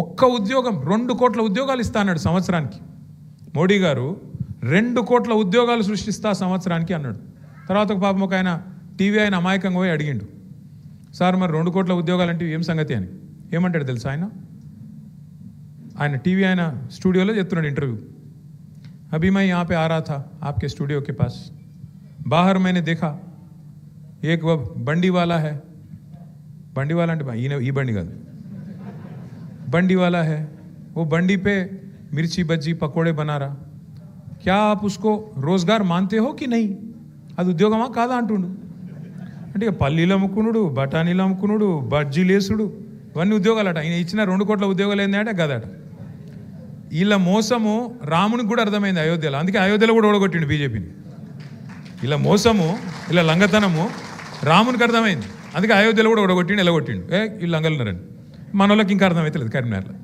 ఒక్క ఉద్యోగం 2 కోట్ల ఉద్యోగాలు ఇస్తా అన్నాడు సంవత్సరానికి. మోడీ గారు 2 కోట్ల ఉద్యోగాలు సృష్టిస్తా సంవత్సరానికి అన్నాడు. తర్వాత పాపం ఒక ఆయన టీవీ ఆయన అమాయకంగా పోయి అడిగిండు, సార్ మరి 2 కోట్ల ఉద్యోగాలు అంటే ఏం సంగతి అని. ఏమంటాడు తెలుసా ఆయన టీవీ ఆయన స్టూడియోలో చెప్తున్నాడు ఇంటర్వ్యూ. अभी मैं यहाँ पे आ रहा था आपके स्टूडियो के पास, बाहर मैंने देखा एक वो बंडी वाला है, बंडी वाला ये बंडी का बंडी वाला है, वो बंडी पे मिर्ची बज्जी पकोड़े बना रहा, क्या आप उसको रोजगार मानते हो कि नहीं, అది ఉద్యోగమా కాదా అంటుండు. అంటే ఇక పల్లీలు అమ్ముకునుడు, బఠానీలు అమ్ముకునుడు, బజ్జీలు వేసుడు, ఇవన్నీ ఉద్యోగాలట. ఆయన ఇచ్చిన 2 కోట్ల ఉద్యోగాలు ఏంటంటే గదట. వీళ్ళ మోసము రామునికి కూడా అర్థమైంది అయోధ్యలో, అందుకే అయోధ్యలో కూడా ఓడగొట్టిండు బీజేపీని. ఇలా మోసము, ఇలా లంగతనము రామునికి అర్థమైంది, అందుకే అయోధ్యలో కూడా ఓడగొట్టిండు, ఎలా కొట్టిండు. వీళ్ళు లంగలున్నారని మన వాళ్ళకి ఇంకా అర్థమవుతలేదు కరీంనగర్లో.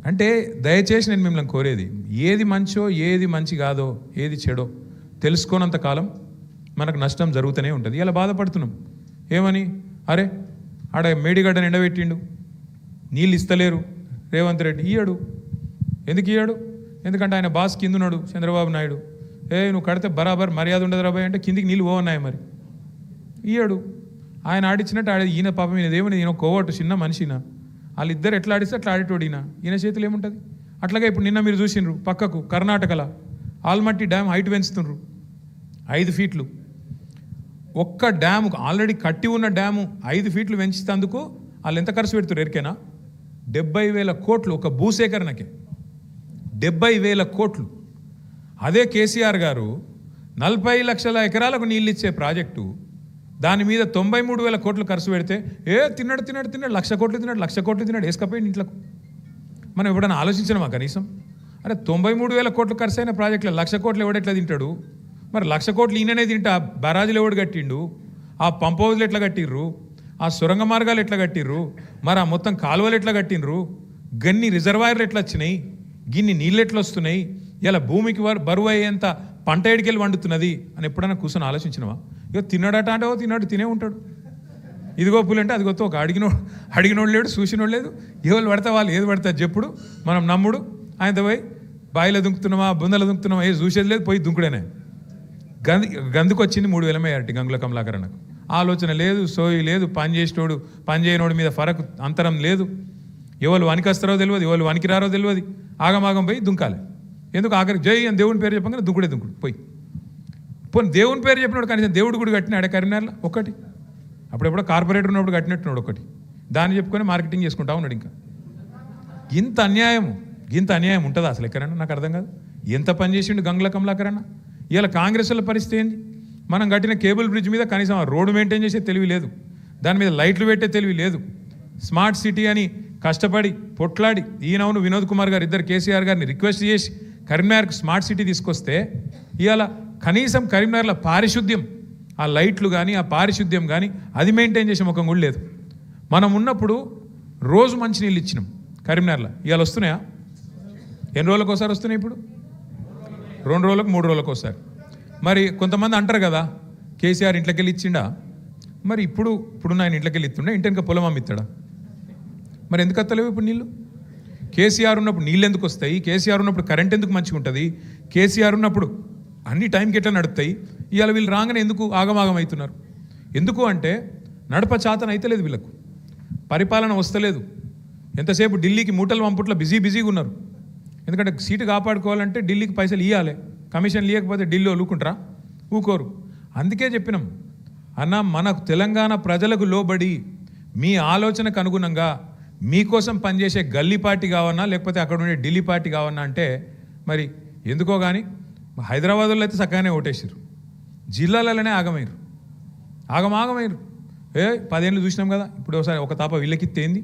అంటే దయచేసి నేను మిమ్మల్ని కోరేది, ఏది మంచో ఏది మంచి కాదో ఏది చెడో తెలుసుకోనంత కాలం మనకు నష్టం జరుగుతూనే ఉంటుంది. ఇలా బాధపడుతున్నాం ఏమని, అరే ఆడ మేడిగడ్డను ఎండబెట్టిండు, నీళ్ళు ఇస్తలేరు రేవంత్ రెడ్డి, ఇయ్యాడు. ఎందుకు ఇయ్యాడు? ఎందుకంటే ఆయన బాస్ కింద ఉన్నాడు చంద్రబాబు నాయుడు. నువ్వు కడితే బరాబర్ మర్యాద ఉండదు రాబాయ్ అంటే కిందికి నీళ్ళు పోవన్నాయి, మరి ఇయ్యాడు. ఆయన ఆడిచ్చినట్టు ఈయన పాపం ఈయన దేవుని, ఈయన కోవట్టు చిన్న మనిషినా, వాళ్ళిద్దరు ఎట్లా ఆడిస్తే అట్లా ఆడేటోడు ఈయన చేతులు ఏముంటుంది. అట్లాగే ఇప్పుడు నిన్న మీరు చూసిండ్రు పక్కకు కర్ణాటకలో ఆల్మట్టి డ్యామ్ హైట్ పెంచుతుండ్రు 5 ఫీట్లు. ఒక్క డ్యాము ఆల్రెడీ కట్టి ఉన్న డ్యాము 5 ఫీట్లు పెంచుతందుకు వాళ్ళు ఎంత ఖర్చు పెడుతున్నారు ఎరికేనా? 70,000 కోట్లు ఒక భూసేకరణకి, 70,000 కోట్లు. అదే కేసీఆర్ గారు 40 లక్షల ఎకరాలకు నీళ్ళు ఇచ్చే ప్రాజెక్టు, దాని మీద 93,000 కోట్లు ఖర్చు పెడితే తిన్నాడు 1,00,000 కోట్లు తిన్నాడు వేసుకపోయింది ఇంట్లోకి. మనం ఎప్పుడైనా ఆలోచించినామా కనీసం? అరే 93,000 కోట్లు ఖర్చు అయిన ప్రాజెక్టులో 1,00,000 కోట్లు ఎవడెట్లా తింటాడు? మరి 1,00,000 కోట్లు ఈయననే తింటా బరాజులు ఎవడు కట్టిండు? ఆ పంప్ హౌజ్లు ఎట్లా కట్టిర్రు? ఆ సొరంగ మార్గాలు ఎట్లా కట్టిర్రు? మరి ఆ మొత్తం కాలువలు ఎట్లా కట్టిండ్రు? గన్ని రిజర్వాయర్లు ఎట్లా వచ్చినాయి? గిన్ని నీళ్ళు ఎట్లా వస్తున్నాయి? ఇలా భూమికి బరువు అయ్యేంత పంట ఎడికెళ్ళి వండుతున్నది అని ఎప్పుడైనా కూర్చొని ఆలోచించినవా? ఇక తిన్నాడట అంటే తిన్నాడు, తినే ఉంటాడు. ఇదిగో పూలు అంటే అది ఒక అడిగినోడు లేడు, చూసినోడు లేదు. ఎవరు పడతా వాళ్ళు ఏది పడతారు చెప్పుడు, మనం నమ్ముడు. ఆయనతో పోయి బాయిలో దుంకుతున్నామా బుందలో దుంకుతున్నామా చూసేది లేదు, పోయి దుంకుడేనే. గందుకు వచ్చింది 3,000 మేయారటి గంగుల కమలాకరణకు. ఆలోచన లేదు, సోయి లేదు, పని చేయనోడి మీద ఫరక్ అంతరం లేదు. ఎవరు వనికొస్తారో తెలియదు, ఎవరు వనికిరారో తెలియదు. ఆగమాగం పోయి దుంకాలి. ఎందుకు? ఆఖరికి జై అని దేవుని పేరు చెప్పగానే దుంకుడు పోయి పోనీ దేవుని పేరు చెప్పినాడు, కనీసం దేవుడు గుడి కట్టినాడు కరీంనగర్లో ఒకటి. అప్పుడెప్పుడో కార్పొరేటర్ ఉన్నప్పుడు కట్టినట్టున్నాడు ఒకటి. దాన్ని చెప్పుకొని మార్కెటింగ్ చేసుకుంటా ఉన్నాడు. ఇంకా ఇంత అన్యాయం ఉంటుందా అసలు ఎక్కడన్నా? నాకు అర్థం కాదు. ఎంత పని చేసిండు గంగుల కమలాకరణ. ఇలా కాంగ్రెస్ వాళ్ళ పరిస్థితి ఏంది? మనం కట్టిన కేబుల్ బ్రిడ్జ్ మీద కనీసం ఆ రోడ్డు మెయింటైన్ చేసే తెలివి లేదు, దాని మీద లైట్లు పెట్టే తెలివి లేదు. స్మార్ట్ సిటీ అని కష్టపడి పొట్లాడి ఈయనవును వినోద్ కుమార్ గారు ఇద్దరు కేసీఆర్ గారిని రిక్వెస్ట్ చేసి కరీంనగర్కు స్మార్ట్ సిటీ తీసుకొస్తే ఇవాళ కనీసం కరీంనగర్లో పారిశుద్ధ్యం, ఆ లైట్లు కానీ ఆ పారిశుద్ధ్యం కానీ అది మెయింటైన్ చేసే ముఖం కూడా లేదు. మనం ఉన్నప్పుడు రోజు మంచినీళ్ళు ఇచ్చినాం కరీంనగర్లో. ఇవాళ వస్తున్నాయా? ఎన్ని రోజులకు ఒకసారి వస్తున్నాయి? ఇప్పుడు 2 రోజులకు 3 రోజులకు ఒకసారి. మరి కొంతమంది అంటారు కదా కేసీఆర్ ఇంట్లోకి వెళ్ళి ఇచ్చిండా? మరి ఇప్పుడున్న ఆయన ఇంట్లోకి వెళ్ళి ఇస్తుండే, ఇంటి వెనక పొలం అమ్మిస్తాడా? మరి ఎందుకు వస్తలేవు ఇప్పుడు నీళ్ళు? కేసీఆర్ ఉన్నప్పుడు నీళ్ళు ఎందుకు వస్తాయి? కేసీఆర్ ఉన్నప్పుడు కరెంట్ ఎందుకు మంచిగా ఉంటుంది? కేసీఆర్ ఉన్నప్పుడు అన్ని టైంకి ఎట్లా నడుస్తాయి? ఇవాళ వీళ్ళు రాగానే ఎందుకు ఆగమాగం అవుతున్నారు? ఎందుకు అంటే నడప చాతన అయితే లేదు వీళ్ళకు, పరిపాలన వస్తలేదు. ఎంతసేపు ఢిల్లీకి మూటలు పంపుట్లో బిజీగా ఉన్నారు. ఎందుకంటే సీటు కాపాడుకోవాలంటే ఢిల్లీకి పైసలు ఇవ్వాలి, కమిషన్ ఇవ్వకపోతే ఢిల్లీ ఊరుకుంటారా? ఊకోరు. అందుకే చెప్పినాం అన్న, మనకు తెలంగాణ ప్రజలకు లోబడి మీ ఆలోచనకు అనుగుణంగా మీకోసం పనిచేసే గల్లీ పార్టీ కావన్నా లేకపోతే అక్కడ ఉండే ఢిల్లీ పార్టీ కావన్నా అంటే మరి ఎందుకో కానీ హైదరాబాద్లో అయితే చక్కగానే ఓటేసారు, జిల్లాలలోనే ఆగమైరు. 10 ఏళ్ళు చూసినాం కదా. ఇప్పుడు ఒకసారి ఒక తాప వీళ్ళకి తేంది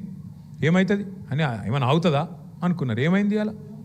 ఏమవుతుంది అని ఏమైనా అవుతుందా అనుకున్నారు. ఏమైంది అలా?